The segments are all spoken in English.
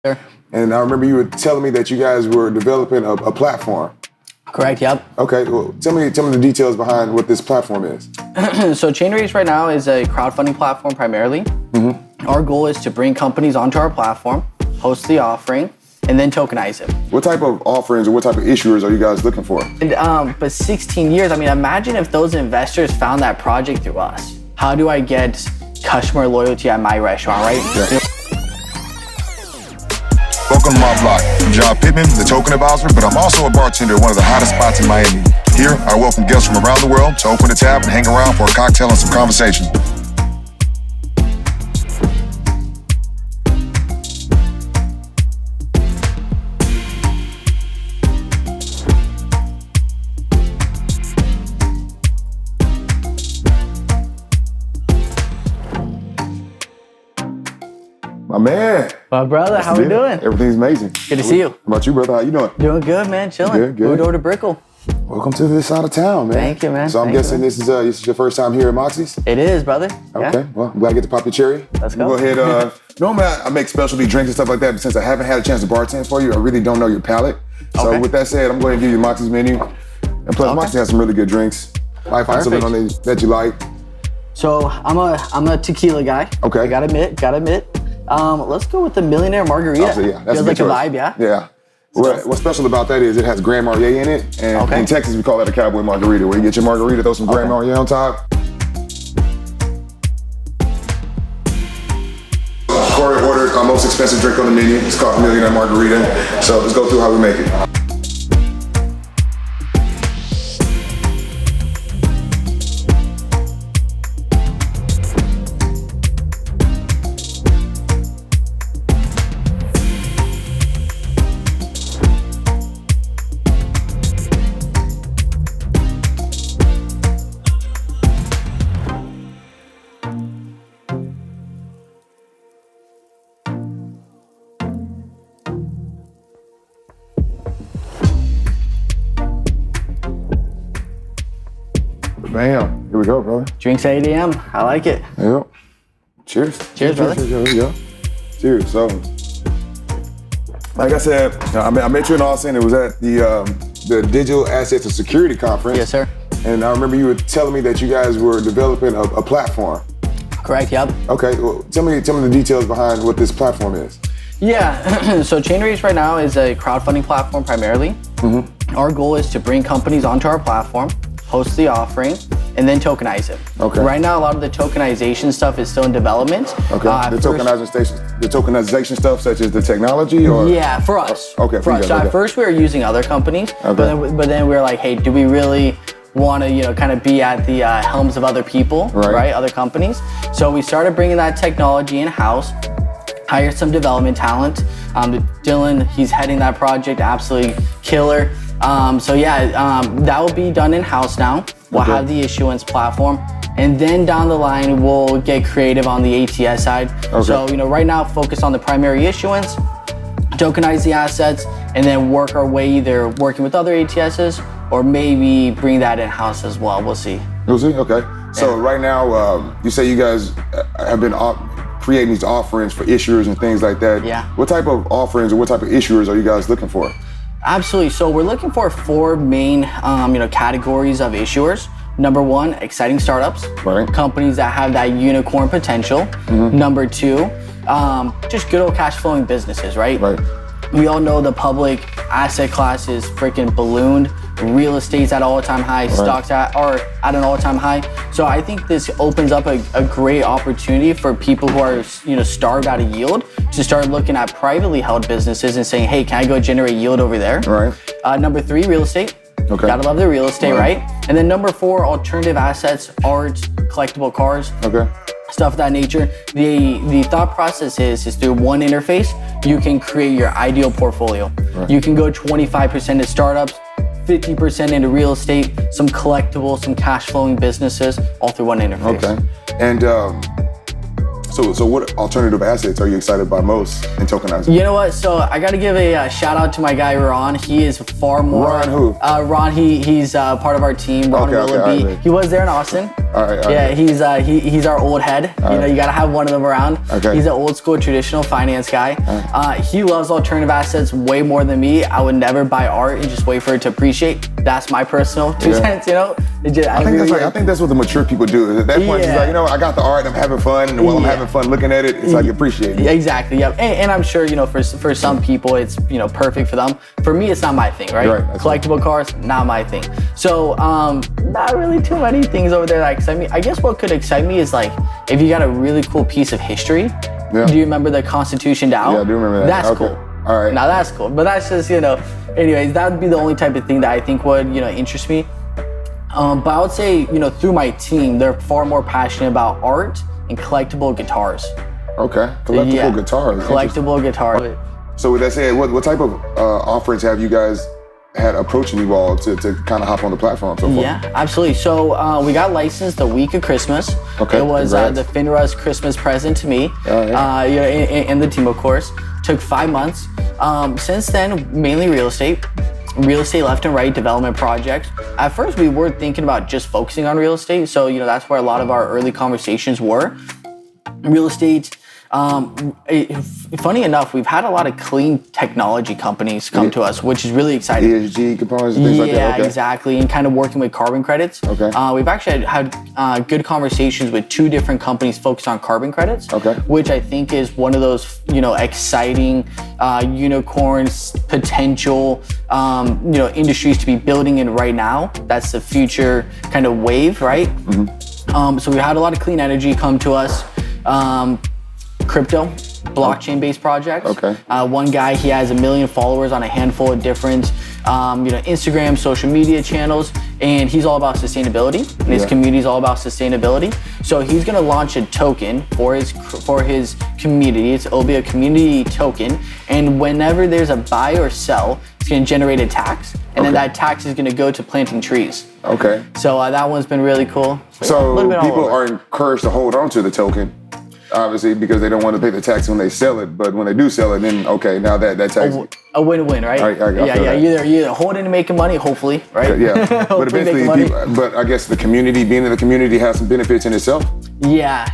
Sure. And I remember you were telling me that you guys were developing a platform. Correct, yep. Okay, well, tell me the details behind what this platform is. So Chainraise right now is a crowdfunding platform primarily. Our goal is to bring companies onto our platform, host the offering, and then tokenize it. What type of offerings or what type of issuers are you guys looking for? And, but 16 years, I mean, imagine if those investors found that project through us. How do I get customer loyalty at my restaurant, right? Yeah. Welcome to my block. I'm John Pittman, the token advisor, but I'm also a bartender at one of the hottest spots in Miami. Here, I welcome guests from around the world to open a tab and hang around for a cocktail and some conversation. My man. Well, brother, how we doing? Everything's amazing. Good to see you. How about you, brother? How you doing? Doing good, man. Chilling. Good. Moved over to Brickell. Welcome to this side of town, man. Thank you, man. So I'm Thank guessing you. this is your first time here at Moxie's? It is, brother. Okay, well, I'm glad I get to pop your cherry. Let's go. Go ahead. Normally I make specialty drinks and stuff like that, but since I haven't had a chance to bartend for you, I really don't know your palate. So Okay. with that said, I'm going to give you Moxie's menu. And plus, Moxie has some really good drinks. Might find something on there that you like. So I'm a tequila guy. Okay. I gotta admit. Let's go with the millionaire margarita. So, yeah, that's Feels a like good a choice. vibe, yeah? Yeah. What's special about that is it has Grand Marnier in it, and Okay. in Texas we call that a cowboy margarita, where you get your margarita, throw some Grand Marnier on top. Corey ordered our most expensive drink on the menu. It's called Millionaire Margarita. So let's go through how we make it. Bam. Here we go, brother. Drinks at 8 a.m. I like it. Yep. Cheers. Cheers, brother. Cheers. Here we go. Cheers. So, like I said, I met you in Austin. It was at the Digital Assets and Security Conference. Yes, sir. And I remember you were telling me that you guys were developing a platform. Correct, yep. Okay, well, tell me the details behind what this platform is. Yeah, so Chainraise right now is a crowdfunding platform primarily. Our goal is to bring companies onto our platform, host the offering, and then tokenize it. Okay. Right now, a lot of the tokenization stuff is still in development. Okay, the tokenization stuff, such as the technology, or? Yeah, for us. Okay, for us. So at first we were using other companies, but then we were like, hey, do we really want to, kind of be at the helms of other people, right? Other companies. So we started bringing that technology in-house, hired some development talent. Dylan, he's heading that project, absolutely killer. That will be done in-house now. We'll have the issuance platform, and then down the line, we'll get creative on the ATS side. Okay. So, right now, focus on the primary issuance, tokenize the assets, and then work our way either working with other ATSs or maybe bring that in-house as well. We'll see. We'll see, okay. So right now, you say you guys have been creating these offerings for issuers and things like that. Yeah. What type of offerings or what type of issuers are you guys looking for? Absolutely. So we're looking for 4 main, categories of issuers. Number 1, exciting startups, Right. companies that have that unicorn potential. Number 2, just good old cash flowing businesses, right? Right. We all know the public asset class is freaking ballooned. Real estate's at all-time high. Stocks are at an all-time high. So I think this opens up a great opportunity for people who are, starved out of yield to start looking at privately held businesses and saying, hey, can I go generate yield over there? Right. Number 3, real estate. Okay. Gotta love the real estate, right? And then number 4, alternative assets, art, collectible cars. Okay. Stuff of that nature. The thought process is through one interface, you can create your ideal portfolio. Right. You can go 25% to startups, 50% into real estate, some collectibles, some cash flowing businesses, all through one interface. Okay. And So what alternative assets are you excited by most in Tokenized? You know what? So I got to give a shout out to my guy Ron. He is far more. Ron who? Ron. He's part of our team. Ron Willoughby. Right, he was there in Austin. All right. Yeah, he's our old head. You got to have one of them around. Okay. He's an old school traditional finance guy. He loves alternative assets way more than me. I would never buy art and just wait for it to appreciate. That's my personal 2 cents. I think that's what the mature people do. At that point, it's like, I got the art, I'm having fun, and while I'm having fun looking at it, it's like appreciating. Exactly. Yep. And I'm sure for some people it's perfect for them. For me, it's not my thing, right? Collectible cars, not my thing. So not really too many things over there that excite me. I guess what could excite me is like if you got a really cool piece of history. Yeah. Do you remember the Constitution Dow? Yeah, I do remember that. That's cool. All right. Now that's cool. But that's just anyways, that would be the only type of thing that I think would interest me. But I would say, through my team, they're far more passionate about art and collectible guitars. Okay, collectible guitars. Collectible guitars. So with that said, what type of offerings have you guys had approaching you all to kind of hop on the platform so far? Yeah, absolutely. So we got licensed the week of Christmas. Okay, it was the FINRA's Christmas present to me, and the team, of course. Took 5 months. Since then, mainly real estate left and right, development projects. At first, we were thinking about just focusing on real estate. So, that's where a lot of our early conversations were. Real estate. Funny enough, we've had a lot of clean technology companies come to us, which is really exciting. ESG components and things like that? Yeah, okay. Exactly. And kind of working with carbon credits. Okay. We've actually had good conversations with 2 different companies focused on carbon credits. Okay. Which I think is one of those, exciting unicorns, potential, industries to be building in right now. That's the future kind of wave, right? Mm-hmm. So we had a lot of clean energy come to us. Crypto, blockchain-based projects. Okay. One guy, he has 1 million followers on a handful of different, Instagram, social media channels, and he's all about sustainability, and his community is all about sustainability. So he's gonna launch a token for his community. It'll be a community token, and whenever there's a buy or sell, it's gonna generate a tax, and then that tax is gonna go to planting trees. Okay. So that one's been really cool. So people are encouraged to hold on to the token. Obviously, because they don't want to pay the tax when they sell it, but when they do sell it, then now that tax. A win-win, right? You're either holding and making money, hopefully, right? Yeah, but eventually, but I guess being in the community has some benefits in itself. Yeah.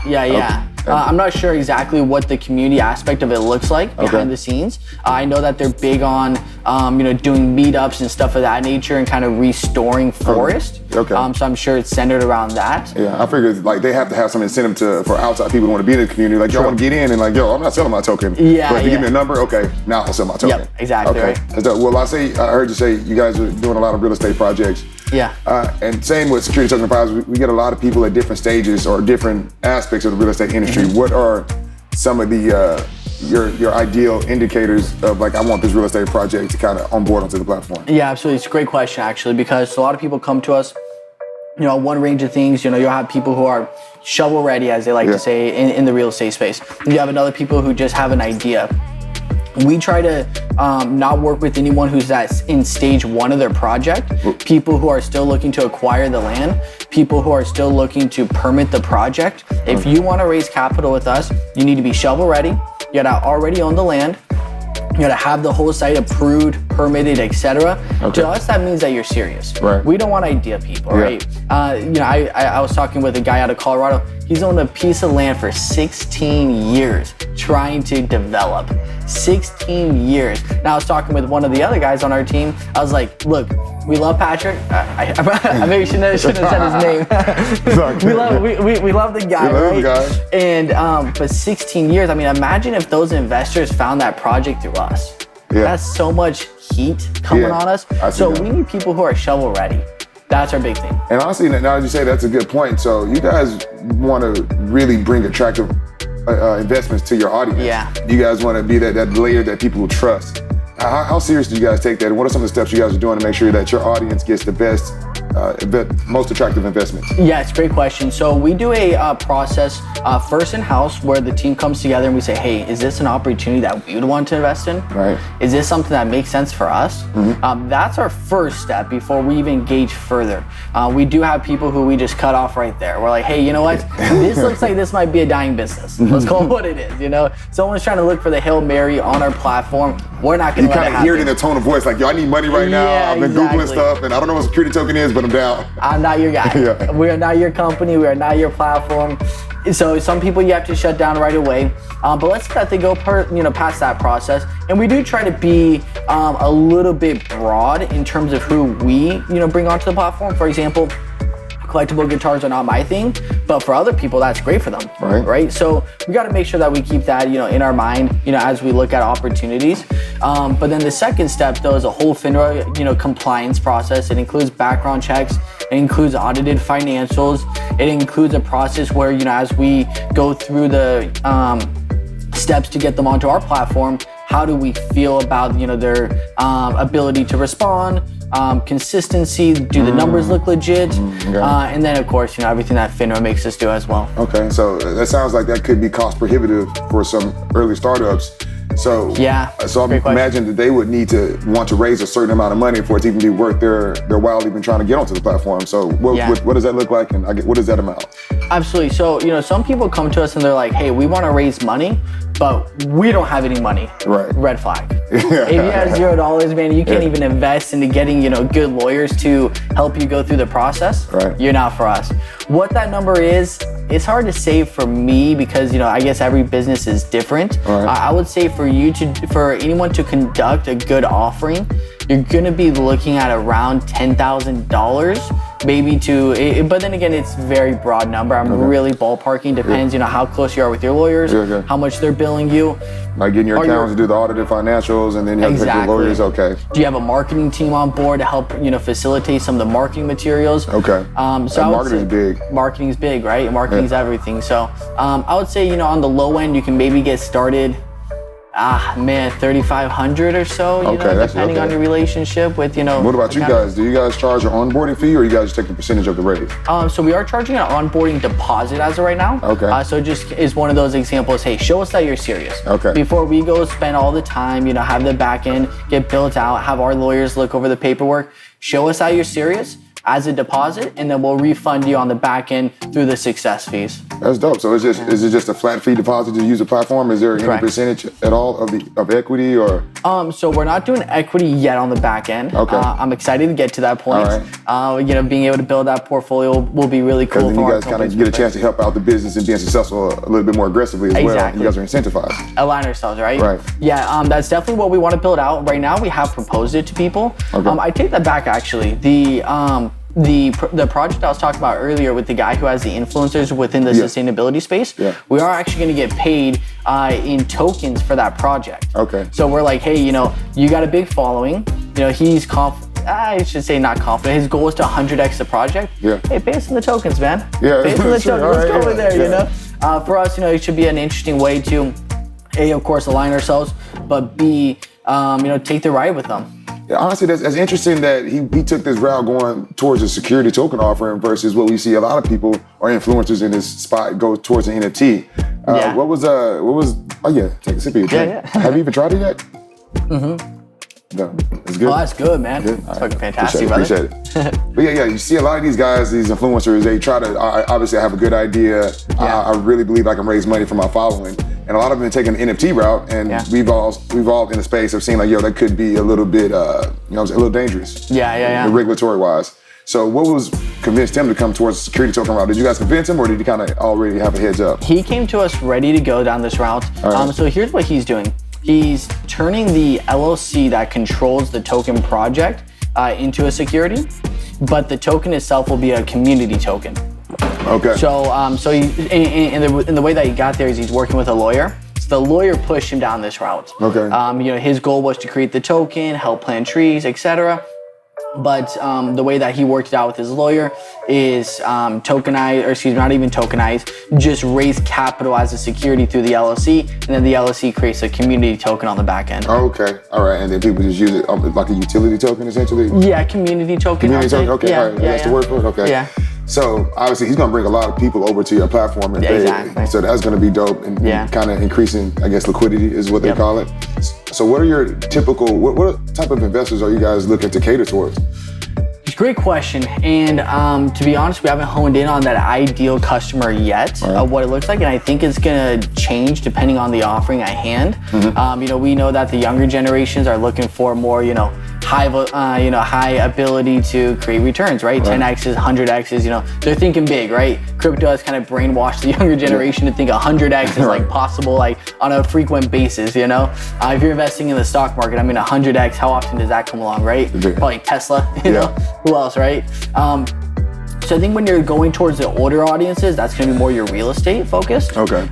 I'm not sure exactly what the community aspect of it looks like behind the scenes. I know that they're big on, doing meetups and stuff of that nature and kind of restoring forest. Okay. So I'm sure it's centered around that. Yeah, I figured like they have to have some incentive for outside people who want to be in the community. Like, y'all want to get in and like, I'm not selling my token. Yeah, but if you give me a number, okay, now I'll sell my token. Yep, exactly. Okay. Right. Well, I heard you say you guys are doing a lot of real estate projects. Yeah. And same with security token providers, we get a lot of people at different stages or different aspects of the real estate industry. What are some of the your ideal indicators of like, I want this real estate project to kind of onboard onto the platform? Yeah, absolutely. It's a great question actually, because a lot of people come to us, one range of things. You'll have people who are shovel ready, as they like to say, in the real estate space. You have other people who just have an idea. We try to not work with anyone who's in stage 1 of their project. People who are still looking to acquire the land, people who are still looking to permit the project. If you want to raise capital with us, you need to be shovel ready. You gotta already own the land. You gotta have the whole site approved, permitted, etc. To us, that means that you're serious. Right. We don't want idea people, right? I was talking with a guy out of Colorado. He's owned a piece of land for 16 years trying to develop. 16 years. Now I was talking with one of the other guys on our team. I was like, look, we love Patrick. I maybe shouldn't have said his name. we love the guy, right? And but 16 years, I mean, imagine if those investors found that project through us. Yeah. That's so much heat coming on us. So we need people who are shovel ready. That's our big thing. And honestly, now that you say that's a good point. So you guys want to really bring attractive investments to your audience. Yeah. You guys want to be that layer that people will trust. How serious do you guys take that? And what are some of the steps you guys are doing to make sure that your audience gets the best most attractive investments? Yeah, it's a great question. So we do a process first in-house where the team comes together and we say, hey, is this an opportunity that we would want to invest in? Right. Is this something that makes sense for us? That's our first step before we even engage further. We do have people who we just cut off right there. We're like, hey, you know what? This looks like this might be a dying business. Let's call it what it is, you know? Someone's trying to look for the Hail Mary on our platform. We're not going to let it happen. You kind of hear it in the tone of voice, like, yo, I need money right now. Yeah, I've been Googling stuff, and I don't know what security token is, but I'm down. I'm not your guy. Yeah. We are not your company. We are not your platform. So some people you have to shut down right away. But let's say that they go past that process. And we do try to be a little bit broad in terms of who we bring onto the platform. For example, collectible guitars are not my thing, but for other people, that's great for them, right? So we got to make sure that we keep that, in our mind, as we look at opportunities. But then the second step, though, is a whole FINRA, compliance process. It includes background checks. It includes audited financials. It includes a process where, as we go through the steps to get them onto our platform, how do we feel about, their ability to respond, consistency, do the numbers look legit, and then of course, everything that FINRA makes us do as well. Okay, so that sounds like that could be cost prohibitive for some early startups. So I imagine that they would need to want to raise a certain amount of money for it to even be worth their while even trying to get onto the platform. So what does that look like, and what is that amount? Absolutely. So some people come to us and they're like, hey, we want to raise money, but we don't have any money. Right. Red flag. If you have $0, man, you can't even invest into getting good lawyers to help you go through the process. Right. You're not for us. What that number is, it's hard to say for me because I guess every business is different. Right. I would say for anyone to conduct a good offering, you're gonna be looking at around $10,000, maybe but then again, it's very broad number. I'm really ballparking. Depends, how close you are with your lawyers, how much they're billing you. Like getting your accountants to do the audited financials, and then you have to take your lawyers. Okay. Do you have a marketing team on board to help facilitate some of the marketing materials? Okay. So marketing's big. Marketing's big, right? Marketing's everything. So I would say on the low end, you can maybe get started. $3,500 or so, depending on your relationship with, What about you guys? Do you guys charge an onboarding fee, or you guys take a percentage of the raise? So we are charging an onboarding deposit as of right now. Okay. So just is one of those examples, hey, show us that you're serious. Okay. Before we go spend all the time, have the back end get built out, have our lawyers look over the paperwork, show us that you're serious as a deposit, and then we'll refund you on the back end through the success fees. That's dope. So is it just a flat fee deposit to use the platform? Is there any percentage at all of equity, or? So we're not doing equity yet on the back end. Okay. I'm excited to get to that point. All right. Being able to build that portfolio will be really cool. Because then you guys kind of get a chance to help out the business and being successful a little bit more aggressively as well. You guys are incentivized. Align ourselves, right? Right. Yeah, that's definitely what we want to build out. Right now, we have proposed it to people. Okay. I take that back, actually. The project I was talking about earlier with the guy who has the influencers within the sustainability space, we are actually going to get paid in tokens for that project. Okay. So we're like, hey, you got a big following. He's I should say not confident. His goal is to 100x the project. Yeah. Hey, pay us in the tokens, man. Yeah. Pay us in the tokens. Let's go over there, Yeah. For us, it should be an interesting way to, A, of course, align ourselves, but B, take the ride with them. Yeah, honestly, that's interesting that he took this route going towards a security token offering versus what we see a lot of people or influencers in this spot go towards an NFT. What was take a sip of your drink. Yeah. Have you even tried it yet? Mm-hmm. No, it's good. Oh, that's good, man. Good. It's fucking fantastic, brother. Appreciate it. But you see a lot of these guys, these influencers, they try to, obviously I have a good idea. I really believe I can raise money for my following. And a lot of them take an NFT route, and we've all in the space of seeing that could be a little bit, a little dangerous. Regulatory wise. So what was convinced him to come towards the security token route? Did you guys convince him, or did he kind of already have a heads up? He came to us ready to go down this route. So here's what he's doing. He's turning the LLC that controls the token project into a security, but the token itself will be a community token. Okay. So he, in the way that he got there is he's working with a lawyer. So the lawyer pushed him down this route. Okay. His goal was to create the token, help plant trees, etc. But the way that he worked it out with his lawyer is tokenized, or excuse me, not even tokenized, just raise capital as a security through the LLC, and then the LLC creates a community token on the back end. Okay, all right, and then people just use it like a utility token, essentially? Yeah, community token. Community token, okay, yeah, all right, that's the word for it, okay. Yeah. So obviously he's gonna bring a lot of people over to your platform, and exactly. So that's gonna be dope, and kind of increasing, I guess, liquidity is what they call it. So what are your typical, what type of investors are you guys looking to cater towards? Great question, and to be honest, we haven't honed in on that ideal customer yet of what it looks like, and I think it's gonna change depending on the offering at hand. We know that the younger generations are looking for more, high ability to create returns, right? 10x's, 100x's, they're thinking big, right? Crypto has kind of brainwashed the younger generation to think 100x is like possible, like on a frequent basis, If you're investing in the stock market, 100x, how often does that come along, right? Probably Tesla, who else, right? So I think when you're going towards the older audiences, that's gonna be more your real estate focused. Okay.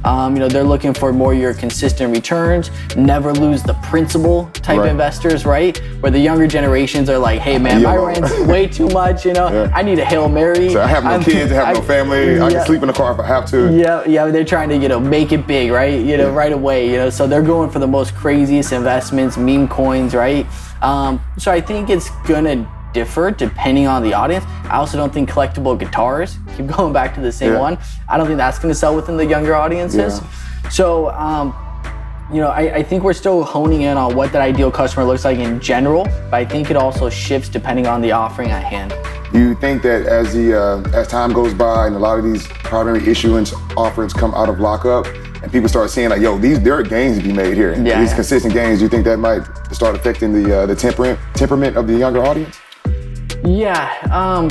They're looking for more your consistent returns, never lose the principal type investors, right? Where the younger generations are like, hey man, my rent's way too much, I need a Hail Mary. So I have no kids, I have no family, I can sleep in the car if I have to. Yeah, they're trying to, make it big, right? Right away, so they're going for the most craziest investments, meme coins, right? So I think it's gonna differ depending on the audience. I also don't think collectible guitars, keep going back to the same one, I don't think that's going to sell within the younger audiences. So I think we're still honing in on what that ideal customer looks like in general, but I think it also shifts depending on the offering at hand. You think that as time goes by and a lot of these primary issuance offerings come out of lockup and people start seeing like, there are gains to be made here, these consistent gains, do you think that might start affecting the temperament of the younger audience? Yeah,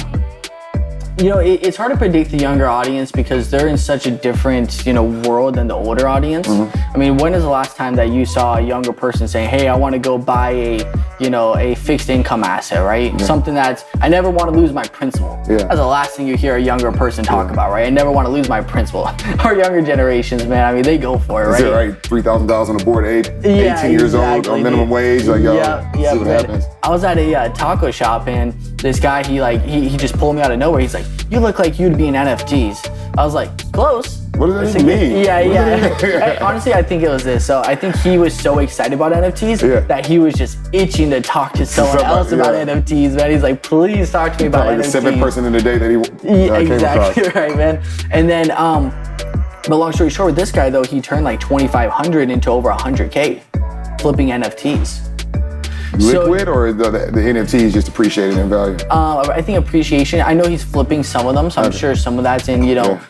it's hard to predict the younger audience because they're in such a different, world than the older audience. When is the last time that you saw a younger person saying, hey, I want to go buy a fixed income asset, right? Something that's, I never want to lose my principal. That's the last thing you hear a younger person talk about, right? I never want to lose my principal. Our younger generations, man, they go for it, right? Is it right? $3,000 on the board at 18 years old on minimum wage? Like, see what happens. I was at a taco shop and this guy, he just pulled me out of nowhere. He's like, you look like you'd be in NFTs. I was like, close. What does that mean? Yeah. Honestly, I think it was this. So I think he was so excited about NFTs that he was just itching to talk to someone else about NFTs, man. He's like, please talk to me about NFTs. Like the seventh person in the day that he came across. Exactly right, man. And then, but long story short, with this guy though, he turned like 2,500 into over 100K flipping NFTs. Liquid or the NFT is just appreciating in value? I think appreciation. I know he's flipping some of them, so I'm sure some of that's in,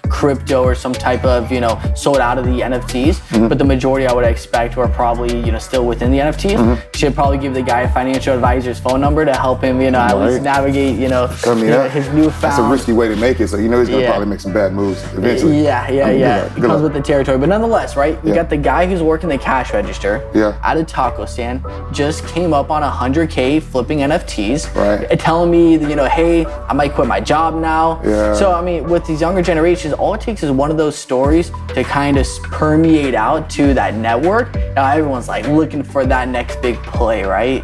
crypto or some type of, sold out of the NFTs. But the majority I would expect were probably, still within the NFTs. Should probably give the guy a financial advisor's phone number to help him, at least navigate, his newfound. That's a risky way to make it, so he's gonna probably make some bad moves eventually. Yeah. It comes with the territory. But nonetheless, right? You got the guy who's working the cash register at a taco stand, just came up on 100K flipping NFTs, telling me, hey, I might quit my job now. So, with these younger generations, all it takes is one of those stories to kind of permeate out to that network. Now everyone's like looking for that next big play, right?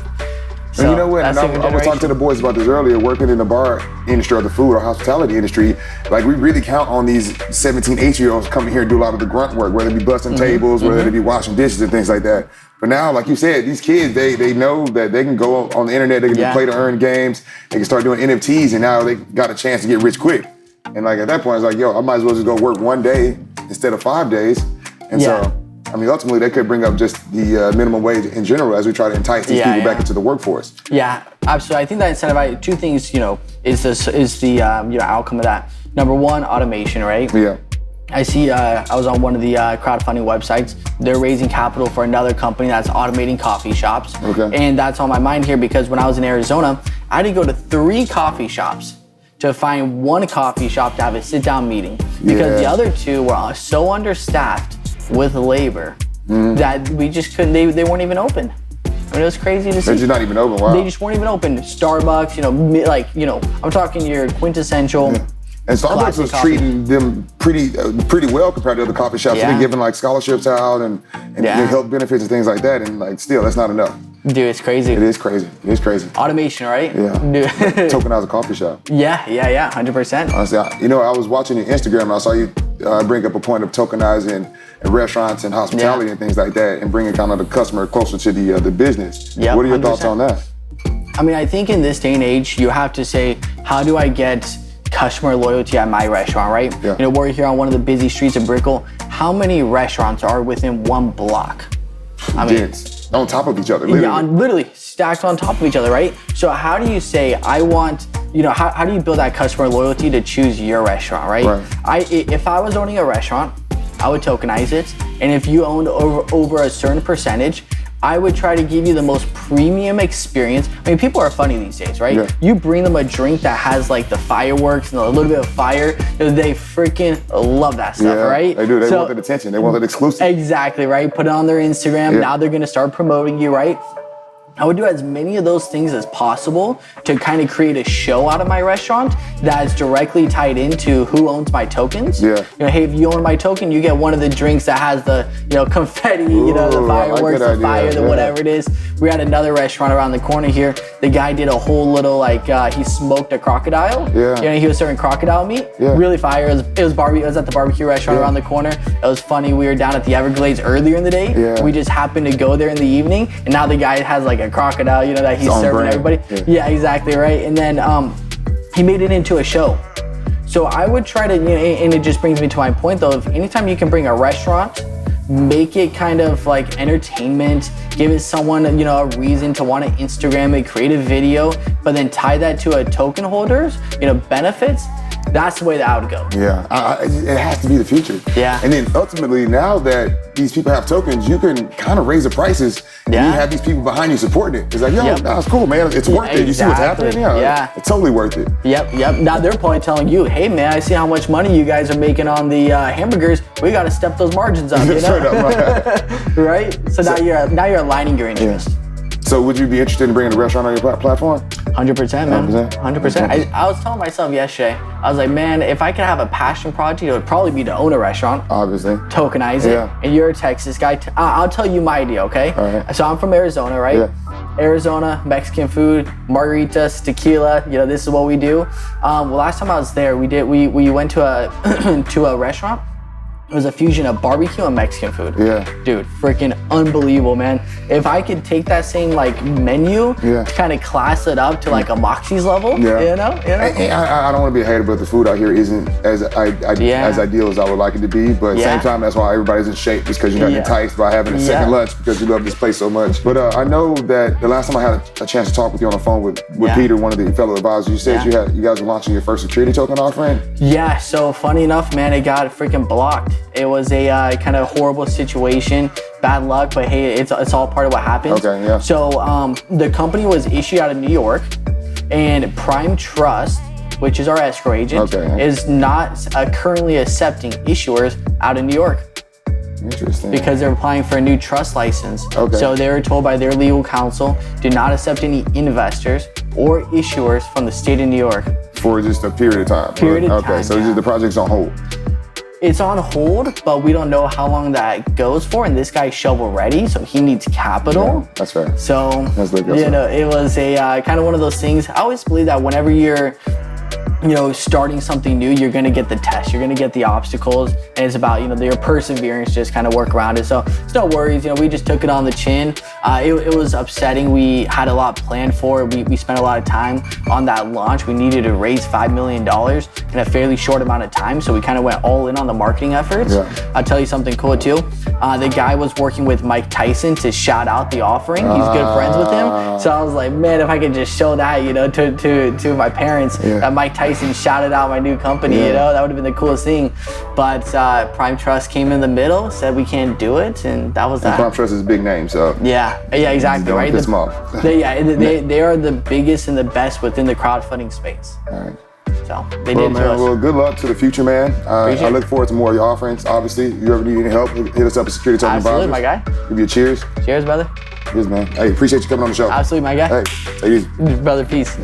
So and you know what? I was talking to the boys about this earlier, working in the bar industry or the food or hospitality industry. Like, we really count on these 17, 18-year-olds coming here and do a lot of the grunt work, whether it be busting tables, whether it be washing dishes and things like that. But now, like you said, these kids, they know that they can go on the internet, they can play to earn games, they can start doing NFTs, and now they got a chance to get rich quick. And like at that point, it's like, I might as well just go work one day instead of 5 days. And so, ultimately, that could bring up just the minimum wage in general as we try to entice these people back into the workforce. Yeah, absolutely. I think that incentivizes two things, is the outcome of that. Number one, automation, right? Yeah. I see, I was on one of the crowdfunding websites. They're raising capital for another company that's automating coffee shops. And that's on my mind here because when I was in Arizona, I had to go to 3 coffee shops to find one coffee shop to have a sit-down meeting because the other 2 were so understaffed with labor that we just couldn't, they weren't even open. It was crazy to see. They're just not even open, wow. They just weren't even open. Starbucks, I'm talking your quintessential. And Starbucks was treating them pretty well compared to other coffee shops. They're giving like scholarships out and health benefits and things like that. And like still, that's not enough. Dude, it's crazy. It is crazy. It is crazy. Automation, right? Yeah. Dude. Tokenize a coffee shop. Yeah, 100%. Honestly, I was watching your Instagram and I saw you bring up a point of tokenizing restaurants and hospitality and things like that, and bringing kind of the customer closer to the business. Yeah. What are your 100%. thoughts on that? I mean, I think in this day and age, you have to say, how do I get customer loyalty at my restaurant, right? Yeah. You know, we're here on one of the busy streets of Brickell. How many restaurants are within one block? I mean, on top of each other, literally. Yeah, literally stacked on top of each other, right? So how do you say, how do you build that customer loyalty to choose your restaurant, right? If I was owning a restaurant, I would tokenize it. And if you owned over a certain percentage, I would try to give you the most premium experience. I mean, people are funny these days, right? Yeah. You bring them a drink that has like the fireworks and a little bit of fire, they freaking love that stuff, right? They do. They want that attention. They want that exclusive. Exactly, right? Put it on their Instagram. Yeah. Now they're gonna start promoting you, right? I would do as many of those things as possible to kind of create a show out of my restaurant that's directly tied into who owns my tokens. Yeah. You know, hey, if you own my token, you get one of the drinks that has the, confetti, the fireworks, the fire, the whatever it is. We had another restaurant around the corner here. The guy did a whole little he smoked a crocodile. Yeah. He was serving crocodile meat. Yeah. Really fire. It was at the barbecue restaurant around the corner. It was funny. We were down at the Everglades earlier in the day. Yeah. We just happened to go there in the evening, and now the guy has like a crocodile, that he's serving everybody. Yeah, exactly, right. And then he made it into a show. So I would try to, and it just brings me to my point though, if anytime you can bring a restaurant, make it kind of like entertainment, give it someone, a reason to want to Instagram it, create a video, but then tie that to a token holder's, benefits. That's the way that I would go. Yeah, it has to be the future. Yeah. And then ultimately, now that these people have tokens, you can kind of raise the prices. Yeah. And you have these people behind you supporting it. It's like, that's cool, man. It's worth it. You see what's happening? Yeah. It's totally worth it. Yep. Now they're probably telling you, hey, man, I see how much money you guys are making on the hamburgers. We got to step those margins up, Straight up, right? So now you're aligning your interest. Yeah. So would you be interested in bringing a restaurant on your platform? 100%, man. 100%. I was telling myself yesterday, I was like, man, if I could have a passion project, it would probably be to own a restaurant. Obviously. Tokenize it. And you're a Texas guy. I'll tell you my idea, okay? All right. So I'm from Arizona, right? Yeah. Arizona, Mexican food, margaritas, tequila, this is what we do. Last time I was there, we went to a to a restaurant. It was a fusion of barbecue and Mexican food. Yeah. Dude, freaking unbelievable, man. If I could take that same menu, kind of class it up to a Moxie's level, And I don't want to be a hater, but the food out here isn't as ideal as I would like it to be. But at the same time, that's why everybody's in shape, just because you're not enticed by having a second lunch because you love this place so much. But I know that the last time I had a chance to talk with you on the phone with Peter, one of the fellow advisors, you said you guys were launching your first security token offering. Yeah, so funny enough, man, it got freaking blocked. It was a kind of horrible situation, bad luck, but hey, it's all part of what happens. Okay, yeah. So the company was issued out of New York, and Prime Trust, which is our escrow agent, is not currently accepting issuers out of New York. Interesting. Because they're applying for a new trust license. Okay. So they were told by their legal counsel, do not accept any investors or issuers from the state of New York. For just a period of time. Okay, so the project's on hold. It's on hold, but we don't know how long that goes for. And this guy's shovel ready, so he needs capital. Yeah, that's fair. So, it was a kind of one of those things. I always believe that whenever you're, starting something new, you're gonna get the test, you're gonna get the obstacles, and it's about, your perseverance, just kind of work around it. So it's no worries, we just took it on the chin. It was upsetting. We had a lot planned for it. We spent a lot of time on that launch. We needed to raise $5 million in a fairly short amount of time, so we kind of went all in on the marketing efforts. Yeah. I'll tell you something cool too. The guy was working with Mike Tyson to shout out the offering. He's good friends with him. So I was like, man, if I could just show that, to my parents, that Mike Tyson shouted out my new company, that would have been the coolest thing. But Prime Trust came in the middle, said we can't do it, and that was that. Prime Trust is a big name, so. Yeah, exactly, right? Piss them off. They are the biggest and the best within the crowdfunding space. All right. So they did to us. Well, good luck to the future, man. I look forward to more of your offerings. Obviously, if you ever need any help, hit us up at Security Token Advisors. Absolutely, my guy. Give you a cheers. Cheers, brother. Cheers, man. Hey, appreciate you coming on the show. Absolutely, my guy. Hey, take it easy. Brother, peace.